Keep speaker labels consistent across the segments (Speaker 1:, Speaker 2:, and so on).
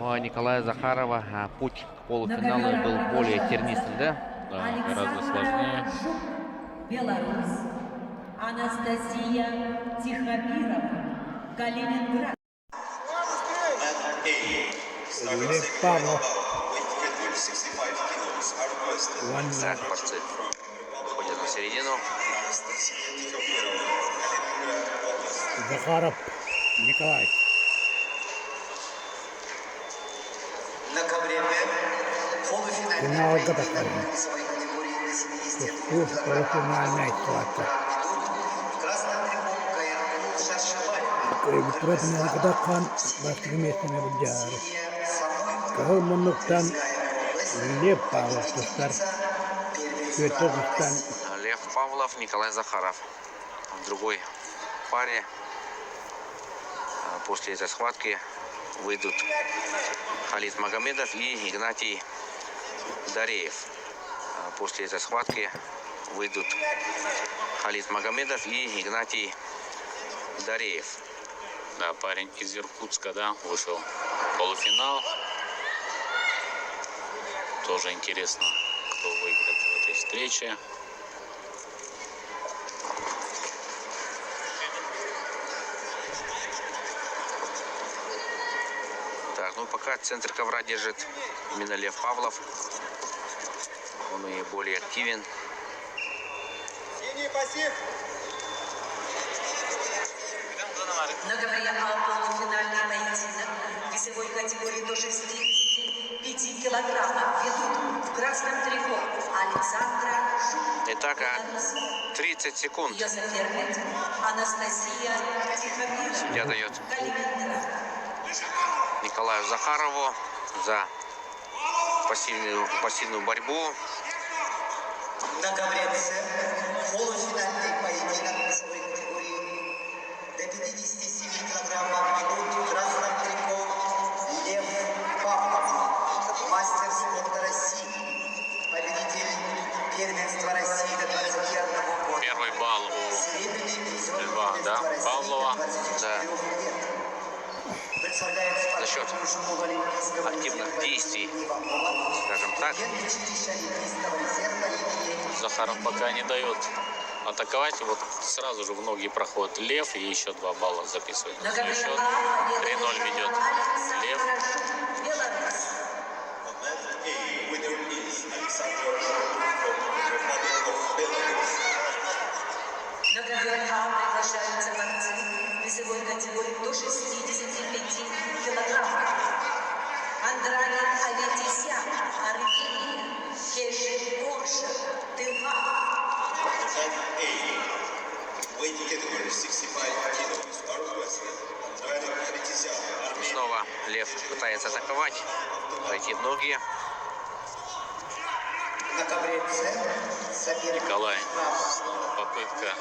Speaker 1: У Николая Захарова путь к полуфиналу был более тернистым, да?
Speaker 2: Да, гораздо сложнее.
Speaker 3: Беларусь. Анастасия Тихомирова, Калининград.
Speaker 4: Лев Павлов.
Speaker 1: Так, борцы выходят на середину.
Speaker 4: Захаров Николай. Финал готов. Полуфинальная ситуация. Против Кадакхан başlıkmesine bulacağız. Kahramanlıktan Лев Павлов Тустар.
Speaker 1: Лев Павлов, Николай Захаров. В другой паре после этой схватки выйдут Халид Магомедов и Игнатий Дареев. После этой схватки выйдут Халид Магомедов и Игнатий Дареев.
Speaker 2: Да, парень из Иркутска, да, вышел в полуфинал. Тоже интересно, кто выиграет в этой встрече.
Speaker 1: Так, ну пока центр ковра держит именно Лев Павлов. Он и более активен.
Speaker 3: На ковре полуфинальный поединок весовой категории до 65 килограммов ведут в красном трико Александра Жук.
Speaker 1: Итак, 30 секунд.
Speaker 3: Ее соперник Анастасия Тихомирова.
Speaker 1: Судья дает
Speaker 3: Калининград.
Speaker 1: Николаю Захарову за пассивную борьбу.
Speaker 5: На ковре полуфинальный поединок весовой категории до 57 килограммов ведут в красном трико Лев Павлов, мастер спорта России, победитель первенства России до 21 года.
Speaker 2: Первый балл у Льва, да, Павлова.
Speaker 1: Да. За счет активных действий, скажем так.
Speaker 2: Захаров пока не дает атаковать. Вот сразу же в ноги проходит Лев и еще 2 балла записывает.
Speaker 3: На ковре
Speaker 2: Счет 3-0 ведет Лев.
Speaker 3: Беларусь. На ковре приглашаются борцы весовой категории до 65 килограммов. Андраник Аветисян, Армения, Кеши Горша, Тыва.
Speaker 1: Снова Лев пытается атаковать, пойти в ноги.
Speaker 5: На ковре соперник
Speaker 2: Николай. Попытка.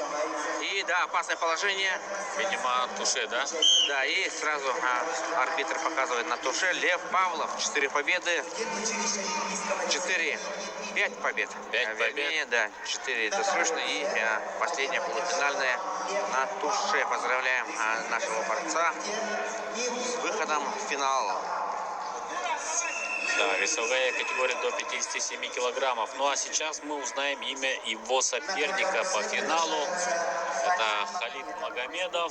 Speaker 1: И да, опасное положение.
Speaker 2: Видимо, туше, да?
Speaker 1: Да, и сразу арбитр показывает на туше. Лев Павлов, 4 победы. 5 побед.
Speaker 2: 5 побед.
Speaker 1: Да, 4 досрочно. И последняя полуфинальная на туше. Поздравляем нашего борца с выходом в финал.
Speaker 2: Да, весовая категория до 57 килограммов. Ну а сейчас мы узнаем имя его соперника по финалу. Это Халид Магомедов.